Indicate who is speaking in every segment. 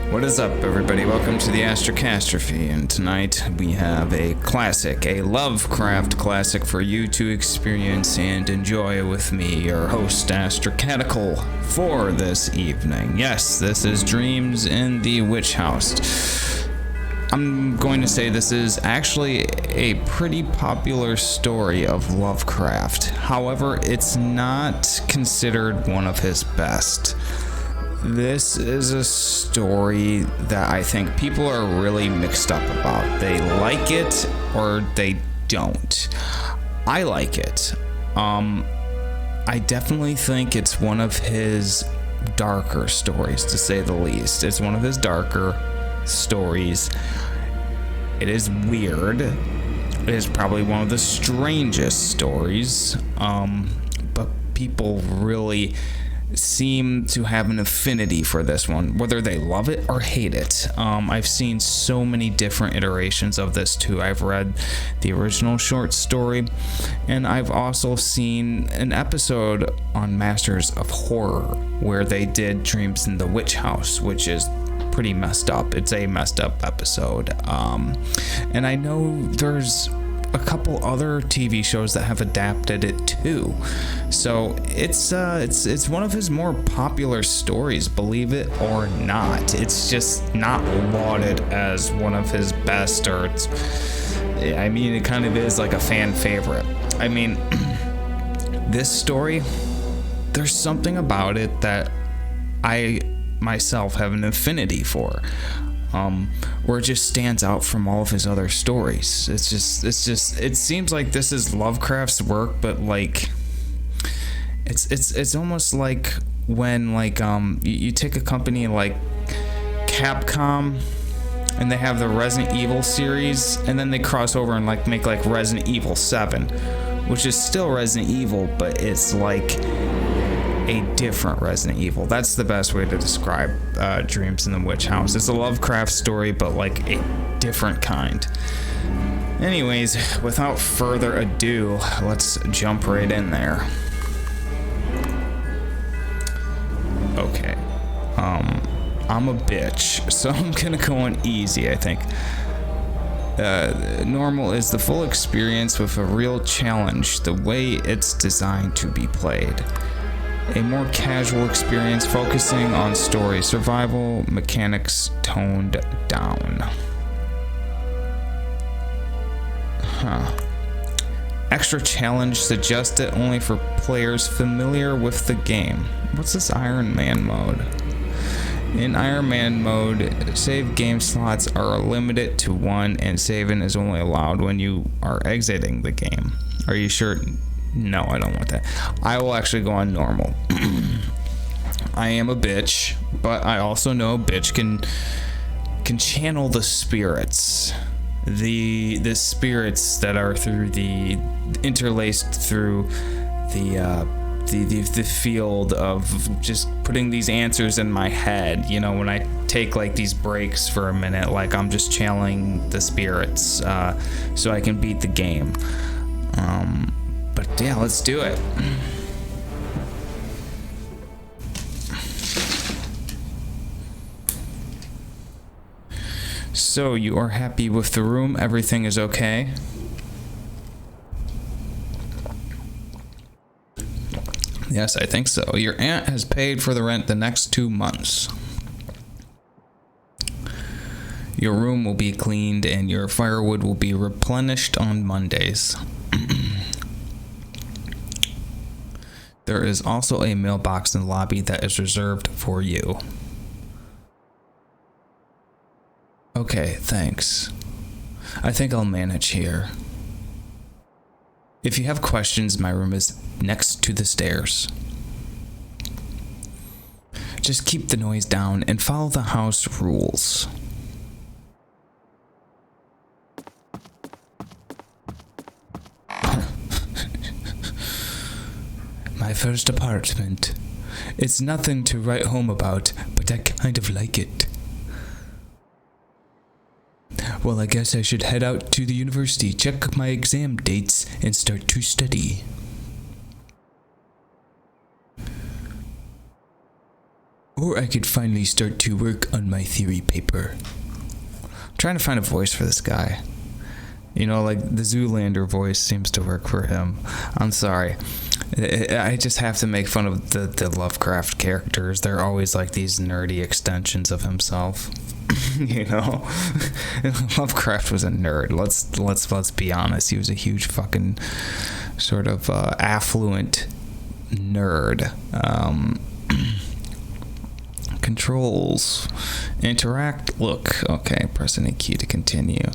Speaker 1: What is up, everybody? Welcome to the Astrocastrophe, and tonight we have a classic, a Lovecraft classic for you to experience and enjoy with me, your host, Astrocatical, for this evening. Yes, this is Dreams in the Witch House. I'm going to say this is actually a pretty popular story of Lovecraft. However, it's not considered one of his best. This is a story that I think people are really mixed up about. They like it or they don't. I like it. I definitely think it's one of his darker stories, to say the least. It's one of his darker stories. It is weird. It is probably one of the strangest stories. But people really seem to have an affinity for this one, whether they love it or hate it. I've seen so many different iterations of this too. I've read the original short story, and I've also seen an episode on Masters of Horror where they did Dreams in the Witch House, which is pretty messed up. It's a messed up episode. And I know there's a couple other TV shows that have adapted it too. So it's one of his more popular stories, believe it or not. It's just not lauded as one of his best, or it kind of is like a fan favorite. I mean, this story, there's something about it that I myself have an affinity for. Where it just stands out from all of his other stories. It seems like this is Lovecraft's work, but like it's almost like when you take a company like Capcom and they have the Resident Evil series, and then they cross over and make Resident Evil 7, which is still Resident Evil, but it's like a different Resident Evil. That's the best way to describe Dreams in the Witch House. It's a Lovecraft story, but like a different kind. Anyways, without further ado, let's jump right in there. Okay. I'm a bitch, so I'm gonna go on easy, I think. Normal is the full experience with a real challenge, the way it's designed to be played. A more casual experience focusing on story survival mechanics toned down. Extra challenge suggested only for players familiar with the game. What's this Iron Man mode? In Iron Man mode, save game slots are limited to 1, and saving is only allowed when you are exiting the game. Are you sure? No, I don't want that. I will actually go on normal. I am a bitch, but I also know a bitch can channel the spirits. The spirits that are interlaced through the field of just putting these answers in my head. You know, when I take these breaks for a minute, I'm just channeling the spirits so I can beat the game. But yeah, let's do it. So, you are happy with the room? Everything is okay? Yes, I think so. Your aunt has paid for the rent the next 2 months. Your room will be cleaned and your firewood will be replenished on Mondays. There is also a mailbox in the lobby that is reserved for you. Okay, thanks. I think I'll manage here. If you have questions, my room is next to the stairs. Just keep the noise down and follow the house rules. My first apartment. It's nothing to write home about, but I kind of like it. Well, I guess I should head out to the university, check my exam dates, and start to study. Or I could finally start to work on my theory paper. I'm trying to find a voice for this guy. You know, like the Zoolander voice seems to work for him. I'm sorry. I just have to make fun of the Lovecraft characters. They're always like these nerdy extensions of himself. You know? Lovecraft was a nerd. Let's be honest. He was a huge fucking sort of affluent nerd. Controls. Interact. Look. Okay. Press any key to continue.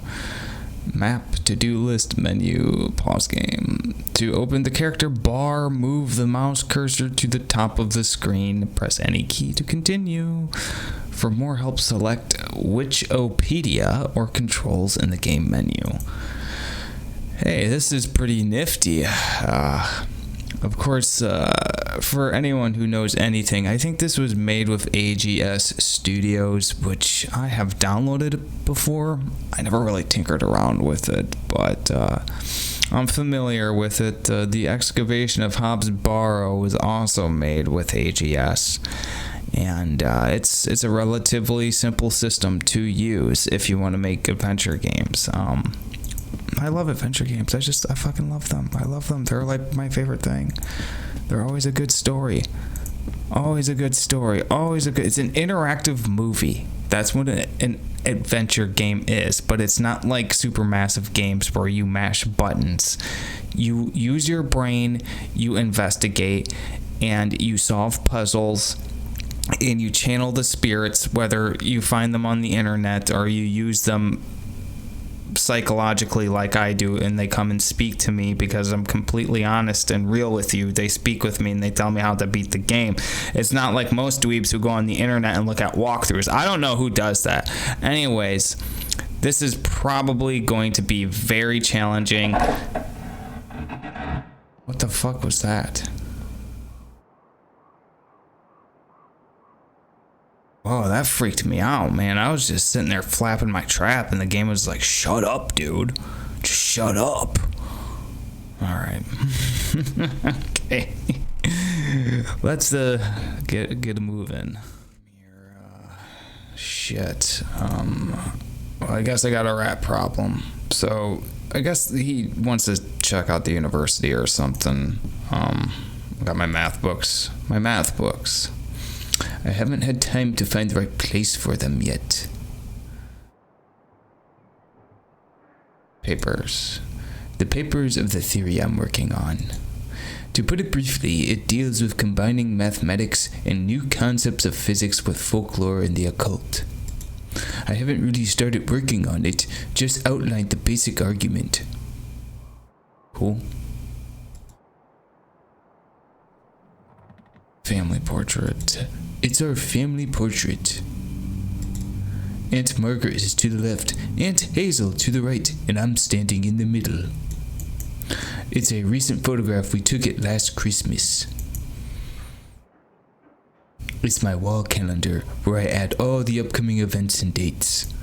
Speaker 1: Map, to-do list, menu, pause game. To open the character bar, move the mouse cursor to the top of the screen. Press any key to continue. For more help, select Wikipedia or controls in the game menu. Hey, this is pretty nifty. Of course, for anyone who knows anything, I think this was made with AGS Studios, which I have downloaded before. I never really tinkered around with it, but I'm familiar with it. The Excavation of Hobbs Barrow was also made with AGS, and it's a relatively simple system to use if you want to make adventure games. I love adventure games. I fucking love them. I love them. They're like my favorite thing. They're always a good story. Always a good story. It's an interactive movie. That's what an adventure game is. But it's not like supermassive games where you mash buttons. You use your brain, you investigate, and you solve puzzles, and you channel the spirits, whether you find them on the internet or you use them psychologically like I do, and they come and speak to me because I'm completely honest and real with you. They speak with me and they tell me how to beat the game. It's not like most dweebs who go on the internet and look at walkthroughs. I don't know who does that. Anyways, this is probably going to be very challenging. What the fuck was that? Whoa, that freaked me out, man. I was just sitting there flapping my trap, and the game was like, shut up, dude. Just shut up. Alright. Okay. Let's get a move in. Shit. Well, I guess I got a rat problem. So, I guess he wants to check out the university or something. Got my math books. I haven't had time to find the right place for them yet. Papers. The papers of the theory I'm working on. To put it briefly, it deals with combining mathematics and new concepts of physics with folklore and the occult. I haven't really started working on it, just outlined the basic argument. Cool. Family portrait. It's our family portrait. Aunt Margaret is to the left, Aunt Hazel to the right, and I'm standing in the middle. It's a recent photograph we took it last Christmas. It's my wall calendar where I add all the upcoming events and dates.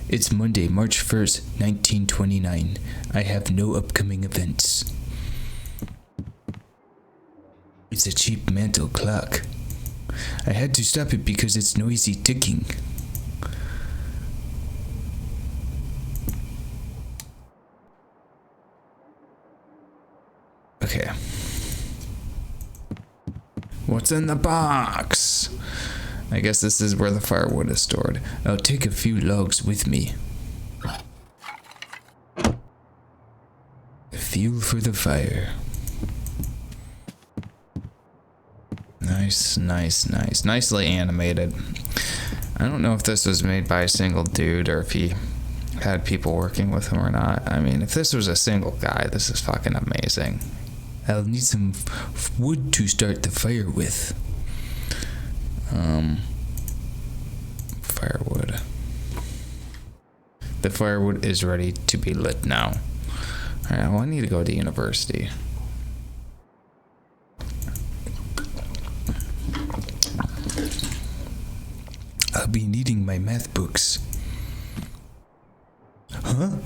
Speaker 1: It's Monday, March 1st, 1929. I have no upcoming events. It's a cheap mantel clock. I had to stop it because it's noisy ticking. Okay. What's in the box? I guess this is where the firewood is stored. I'll take a few logs with me. Fuel for the fire. Nice. Nicely animated. I don't know if this was made by a single dude or if he had people working with him or not. I mean, if this was a single guy, this is fucking amazing. I'll need some wood to start the fire with. Firewood. The firewood is ready to be lit now. Alright, well, I need to go to university. I'll be needing my math books. Huh?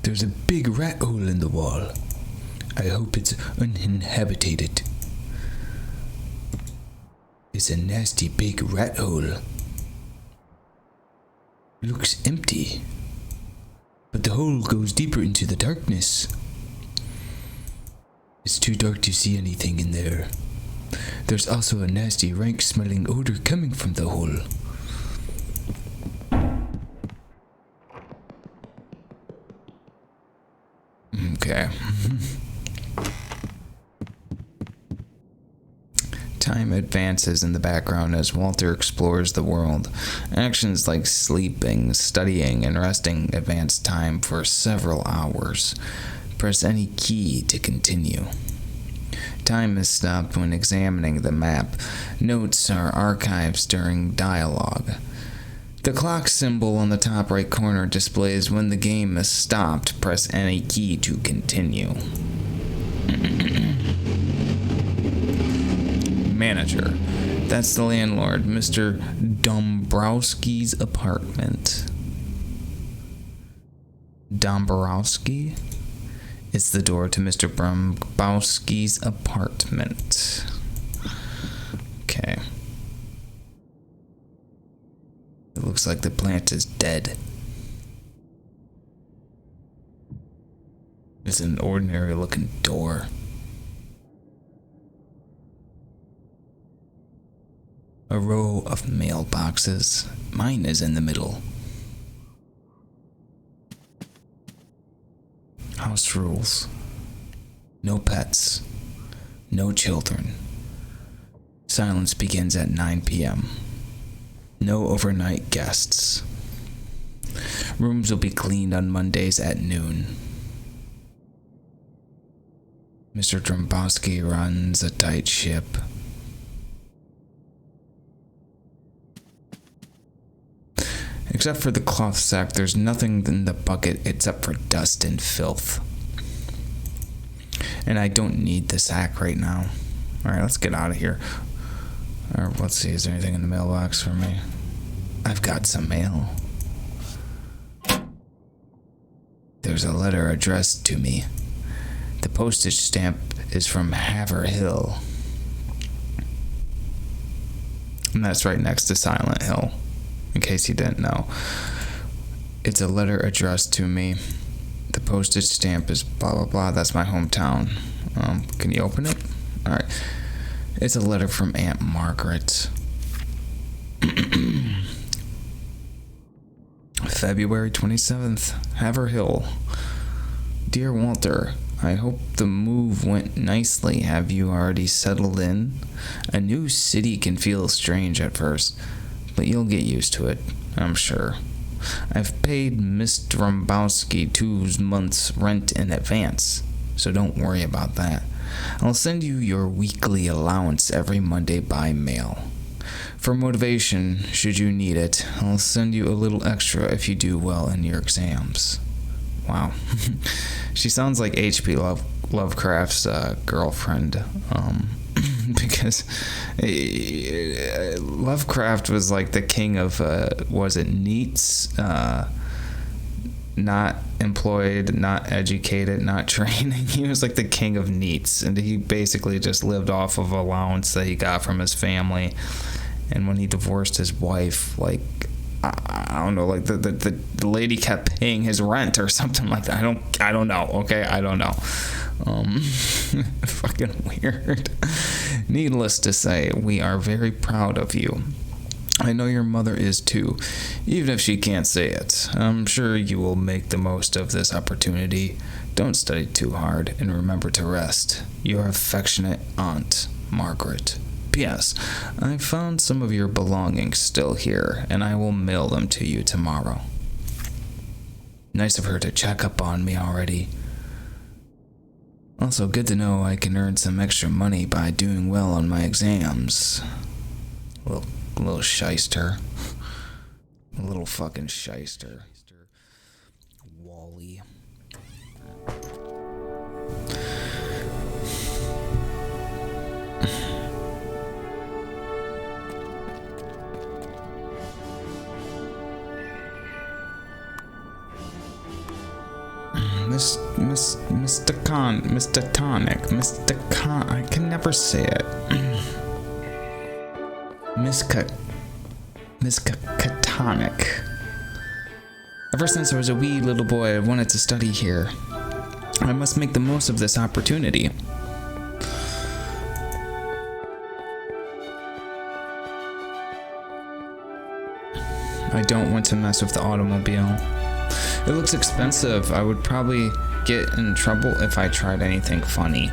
Speaker 1: There's a big rat hole in the wall. I hope it's uninhabited. is a nasty big rat hole. Looks empty, but the hole goes deeper into the darkness. It's too dark to see anything in there. There's also a nasty, rank-smelling odor coming from the hole. Okay. Time advances in the background as Walter explores the world. Actions like sleeping, studying, and resting advance time for several hours. Press any key to continue. Time is stopped when examining the map. Notes are archives during dialogue. The clock symbol on the top right corner displays when the game is stopped. Press any key to continue. Manager. That's the landlord, Mr. Dombrowski's apartment. Dombrowski? It's the door to Mr. Dombrowski's apartment. Okay. It looks like the plant is dead. It's an ordinary looking door. A row of mailboxes. Mine is in the middle. House rules. No pets. No children. Silence begins at 9 p.m. No overnight guests. Rooms will be cleaned on Mondays at noon. Mr. Dombrowski runs a tight ship. Except for the cloth sack, there's nothing in the bucket except for dust and filth. And I don't need the sack right now. Alright, let's get out of here. Or let's see, is there anything in the mailbox for me? I've got some mail. There's a letter addressed to me. The postage stamp is from Haverhill. And that's right next to Silent Hill, in case you didn't know. It's a letter addressed to me. The postage stamp is blah blah blah. That's my hometown. Can you open it? Alright. It's a letter from Aunt Margaret. February 27th, Haverhill. Dear Walter, I hope the move went nicely. Have you already settled in? A new city can feel strange at first, but you'll get used to it, I'm sure. I've paid Miss Dombrowski 2 months' rent in advance, so don't worry about that. I'll send you your weekly allowance every Monday by mail. For motivation, should you need it, I'll send you a little extra if you do well in your exams. Wow. She sounds like H.P. Lovecraft's girlfriend. Because Lovecraft was like the king of, was it NEETs? Not employed, not educated, not training. He was like the king of NEETs, and he basically just lived off of allowance that he got from his family. And when he divorced his wife, like, I don't know, like the lady kept paying his rent or something like that. I don't know, okay? I don't know. Fucking weird. Needless to say, we are very proud of you. I know your mother is too, even if she can't say it. I'm sure you will make the most of this opportunity. Don't study too hard, and remember to rest. Your affectionate Aunt, Margaret. P.S. I found some of your belongings still here, and I will mail them to you tomorrow. Nice of her to check up on me already. Also, good to know I can earn some extra money by doing well on my exams. Little shyster. A little fucking shyster. Wally. Mr. Tonic, I can never say it. Miskatonic. Ever since I was a wee little boy, I wanted to study here. I must make the most of this opportunity. I don't want to mess with the automobile. It looks expensive. I would probably get in trouble if I tried anything funny.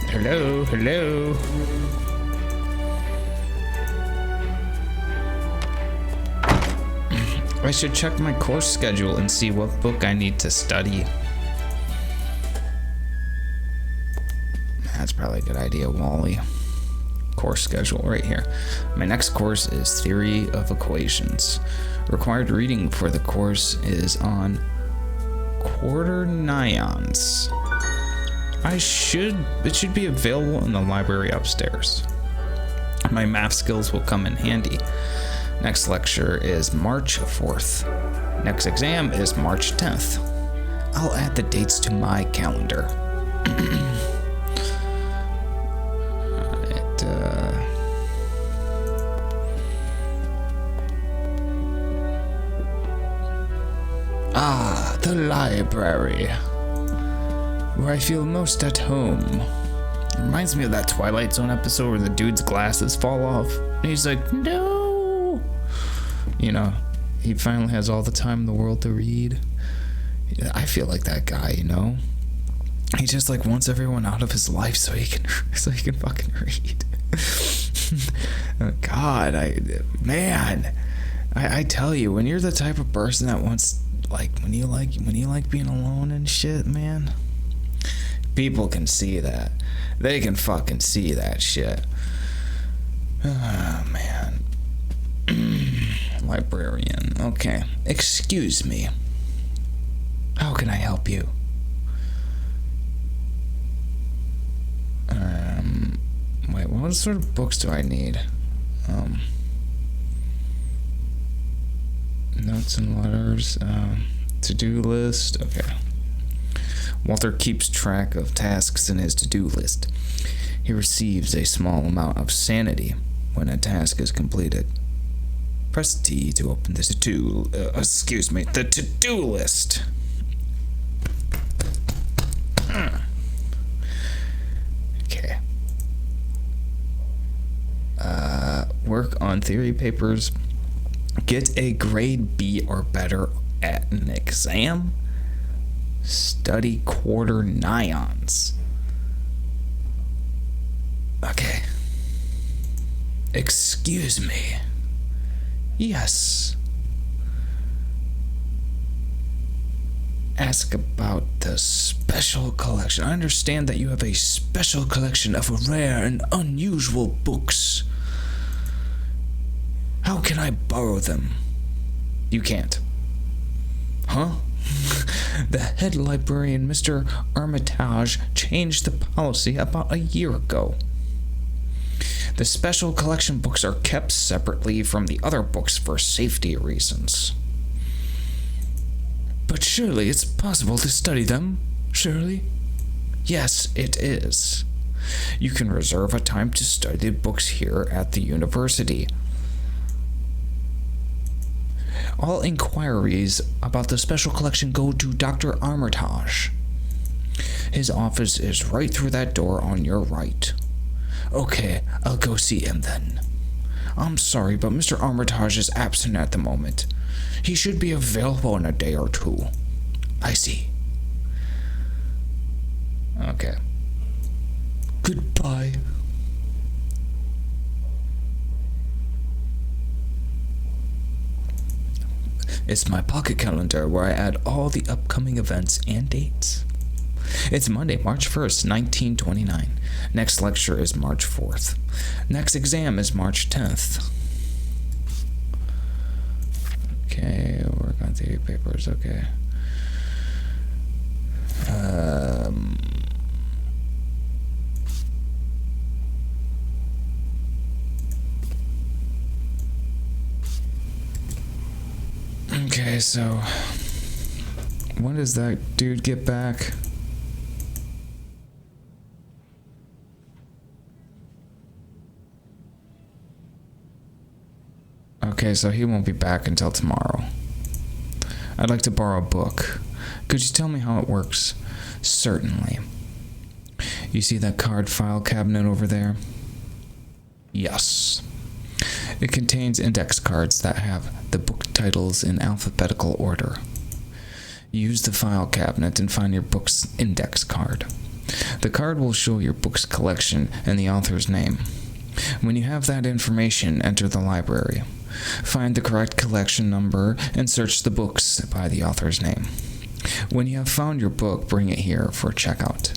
Speaker 1: Hello, hello. I should check my course schedule and see what book I need to study. That's probably a good idea, Wally. Course schedule right here. My next course is Theory of Equations. Required reading for the course is on quaternions. It should be available in the library upstairs. My math skills will come in handy. Next lecture is March 4th. Next exam is March 10th. I'll add the dates to my calendar. The library, where I feel most at home. It reminds me of that Twilight Zone episode where the dude's glasses fall off, and he's like, no! You know, he finally has all the time in the world to read. I feel like that guy, you know? He just like wants everyone out of his life so he can fucking read. Oh, God, I tell you, when you're the type of person that wants, like, when you like being alone and shit, man, people can see that. They can fucking see that shit. Oh, man. Librarian. Okay. Excuse me. How can I help you? Wait, what sort of books do I need? Notes and letters, to-do list, okay. Walter keeps track of tasks in his to-do list. He receives a small amount of sanity when a task is completed. Press T to open the to-do list. Okay. Work on theory papers. Get a grade B or better at an exam. Study quaternions. Okay. Excuse me. Yes. Ask about the special collection. I understand that you have a special collection of rare and unusual books. How can I borrow them? You can't. Huh? The head librarian, Mr. Armitage, changed the policy about a year ago. The special collection books are kept separately from the other books for safety reasons. But surely it's possible to study them, surely? Yes, it is. You can reserve a time to study the books here at the university. All inquiries about the special collection go to Dr. Armitage. His office is right through that door on your right. Okay, I'll go see him then. I'm sorry, but Mr. Armitage is absent at the moment. He should be available in a day or two. I see. Okay. Goodbye. It's my pocket calendar where I add all the upcoming events and dates. It's Monday, March 1st, 1929. Next lecture is March 4th. Next exam is March 10th. Okay, work on theory papers, okay. Okay, so when does that dude get back? Okay, so he won't be back until tomorrow. I'd like to borrow a book. Could you tell me how it works? Certainly. You see that card file cabinet over there? Yes. It contains index cards that have the book titles in alphabetical order. Use the file cabinet and find your book's index card. The card will show your book's collection and the author's name. When you have that information, enter the library. Find the correct collection number and search the books by the author's name. When you have found your book, bring it here for checkout.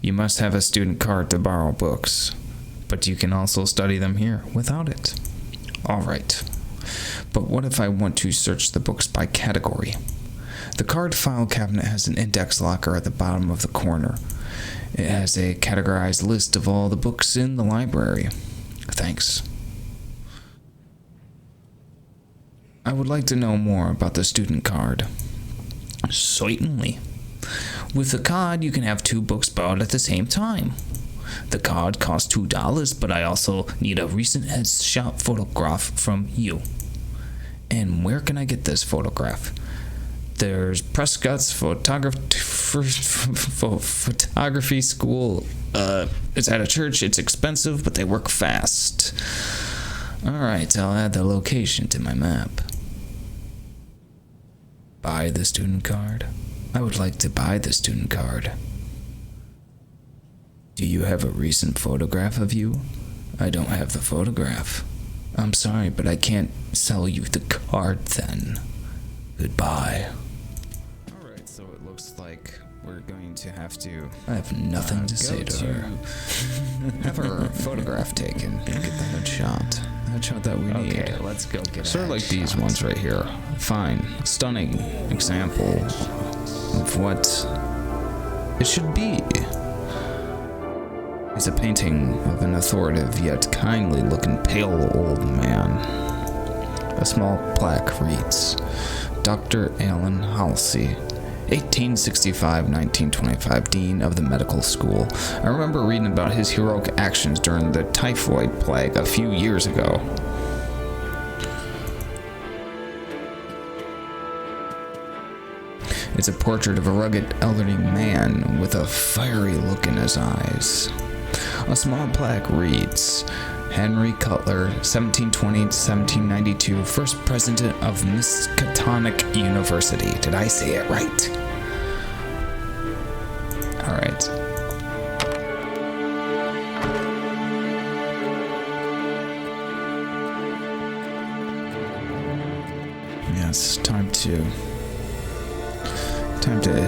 Speaker 1: You must have a student card to borrow books, but you can also study them here without it. All right. But what if I want to search the books by category? The card file cabinet has an index locker at the bottom of the corner. It has a categorized list of all the books in the library. Thanks. I would like to know more about the student card. Certainly. With the card, you can have 2 books borrowed at the same time. The card costs $2, but I also need a recent headshot photograph from you. And where can I get this photograph? There's Prescott's photography school. It's at a church. It's expensive, but they work fast. Alright, I'll add the location to my map. Buy the student card? I would like to buy the student card. Do you have a recent photograph of you? I don't have the photograph. I'm sorry, but I can't sell you the card then. Goodbye. Alright, so it looks like we're going to have to... I have nothing to say to her. Have her photograph taken and get the headshot. Headshot that we need. Okay, let's go get sort of like these ones right here. Fine. Stunning example of what it should be. It's a painting of an authoritative yet kindly looking pale old man. A small plaque reads, Dr. Alan Halsey, 1865-1925, Dean of the Medical School. I remember reading about his heroic actions during the typhoid plague a few years ago. It's a portrait of a rugged elderly man with a fiery look in his eyes. A small plaque reads, Henry Cutler, 1720-1792, first president of Miskatonic University. Did I say it right? Alright. Yes, time to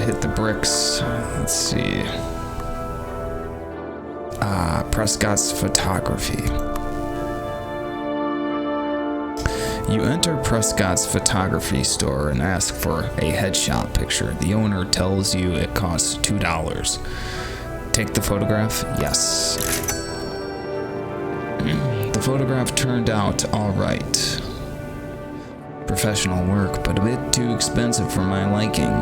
Speaker 1: hit the bricks. Let's see. Prescott's photography. You enter Prescott's photography store and ask for a headshot picture. The owner tells you it costs $2. Take the photograph? Yes. The photograph turned out all right. Professional work, but a bit too expensive for my liking.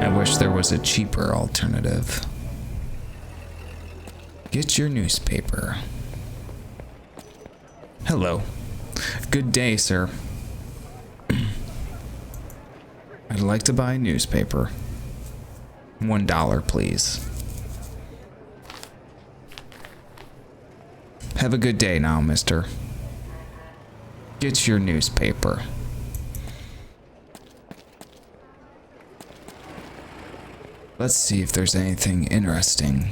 Speaker 1: I wish there was a cheaper alternative. Get your newspaper. Hello. Good day, sir. I'd like to buy a newspaper. $1, please. Have a good day now, mister. Get your newspaper. Let's see if there's anything interesting.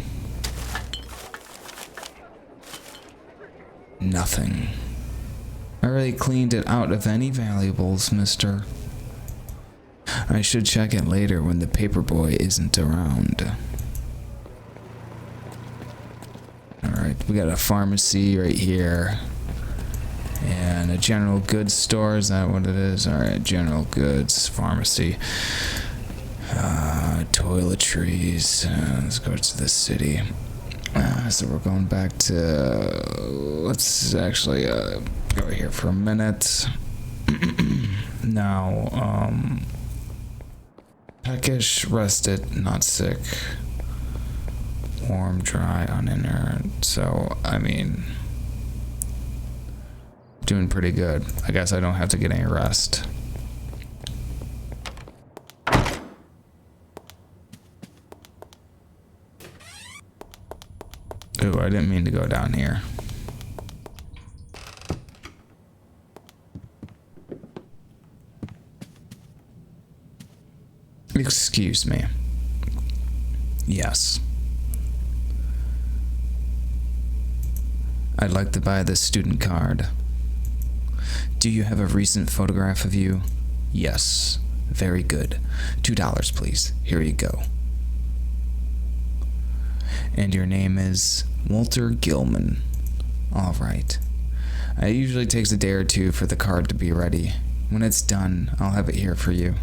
Speaker 1: Nothing. I already cleaned it out of any valuables, mister. I should check it later when the paperboy isn't around. Alright, we got a pharmacy right here. And a general goods store, is that what it is? Alright, general goods, pharmacy. Toiletries. Let's go to the city. So we're going back to... let's actually go here for a minute. Now, peckish, rested, not sick. Warm, dry, uninherent. So, I mean... Doing pretty good. I guess I don't have to get any rest. Ooh, I didn't mean to go down here. Excuse me. Yes. I'd like to buy this student card. Do you have a recent photograph of you? Yes. Very good. $2, please. Here you go. And your name is Walter Gilman. All right. It usually takes a day or two for the card to be ready. When it's done, I'll have it here for you.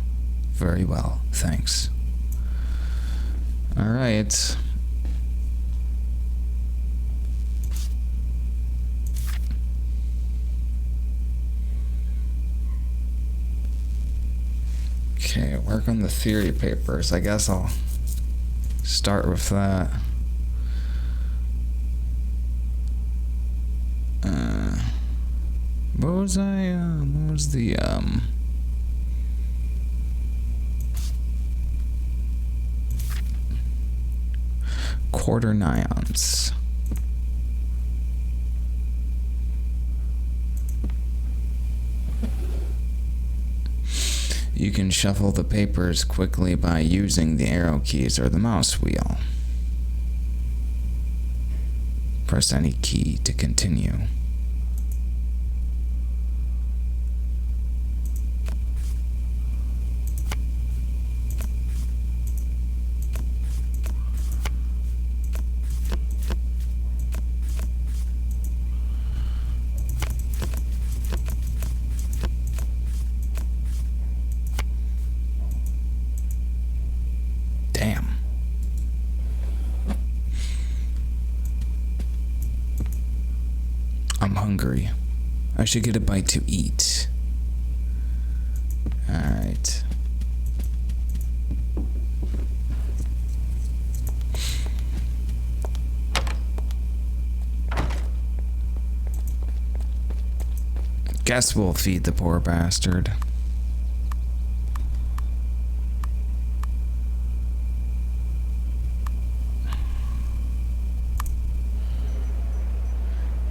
Speaker 1: Very well, thanks. All right. Okay, work on the theory papers. I guess I'll start with that. What was the quaternions? You can shuffle the papers quickly by using the arrow keys or the mouse wheel. Press any key to continue. Damn. I'm hungry. I should get a bite to eat. Alright. Guess we'll feed the poor bastard.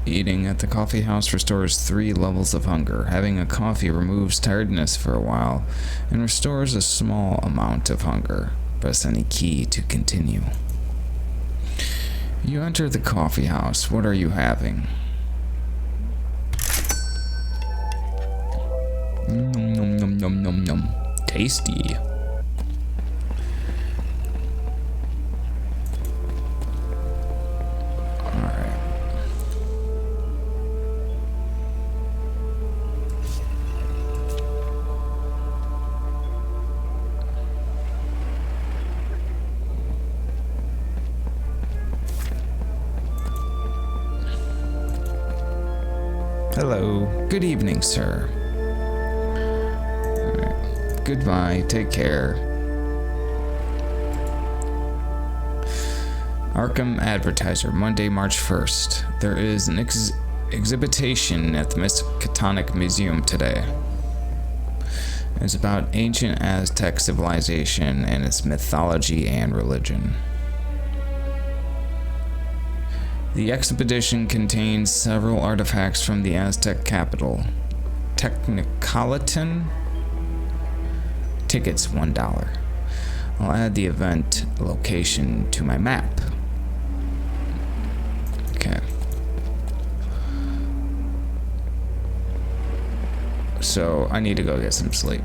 Speaker 1: Eating at the coffee house restores 3 levels of hunger. Having a coffee removes tiredness for a while and restores a small amount of hunger. Press any key to continue. You enter the coffee house. What are you having? Nom nom nom nom nom. Tasty. Hello. Good evening, sir. Right. Goodbye. Take care. Arkham Advertiser, Monday, March 1st. There is an exhibition at the Miskatonic Museum today. It's about ancient Aztec civilization and its mythology and religion. The exhibition contains several artifacts from the Aztec capital, Technicolitan. Tickets $1. I'll add the event location to my map. Okay. So I need to go get some sleep.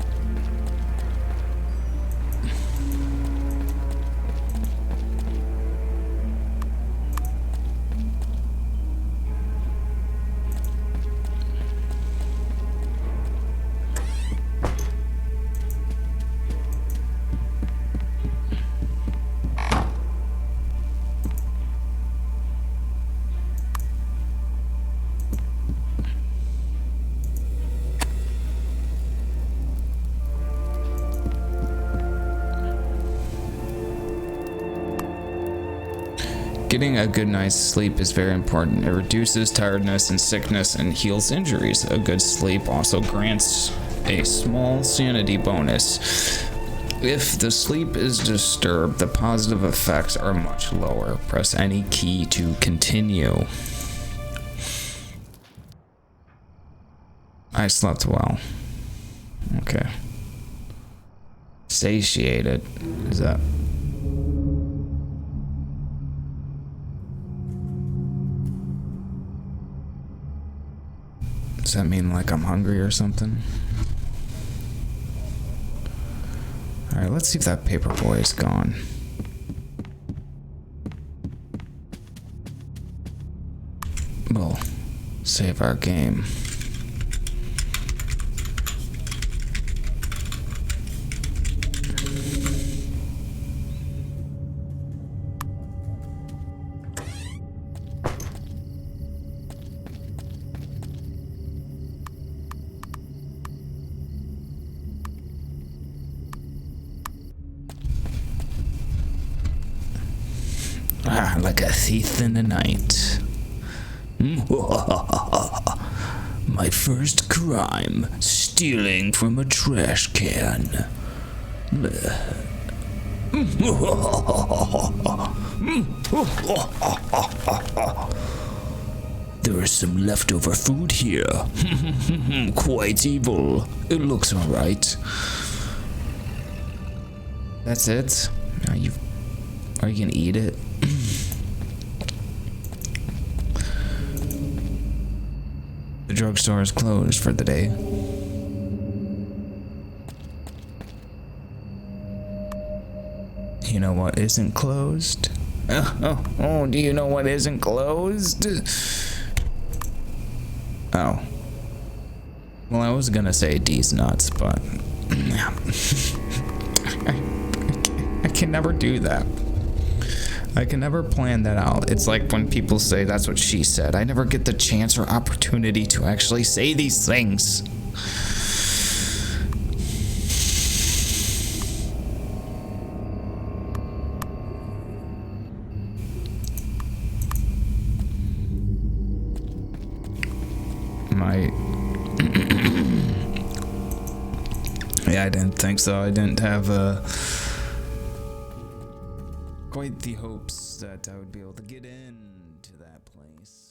Speaker 1: Getting a good night's sleep is very important. It reduces tiredness and sickness and heals injuries. A good sleep also grants a small sanity bonus. If the sleep is disturbed, the positive effects are much lower. Press any key to continue. I slept well. Okay. Satiated. Is that... Does that mean like I'm hungry or something? Alright, let's see if that paper boy is gone. We'll save our game. Like a thief in the night. My first crime, stealing from a trash can. There is some leftover food here. Quite evil. It looks alright. That's it? Are you gonna eat it? The drugstore is closed for the day. You know what isn't closed? Oh, do you know what isn't closed? Oh. Well, I was gonna say D's nuts, but... I can never do that. I can never plan that out. It's like when people say that's what she said. I never get the chance or opportunity to actually say these things. Yeah, I didn't think so. I didn't have quite the hopes that I would be able to get into that place.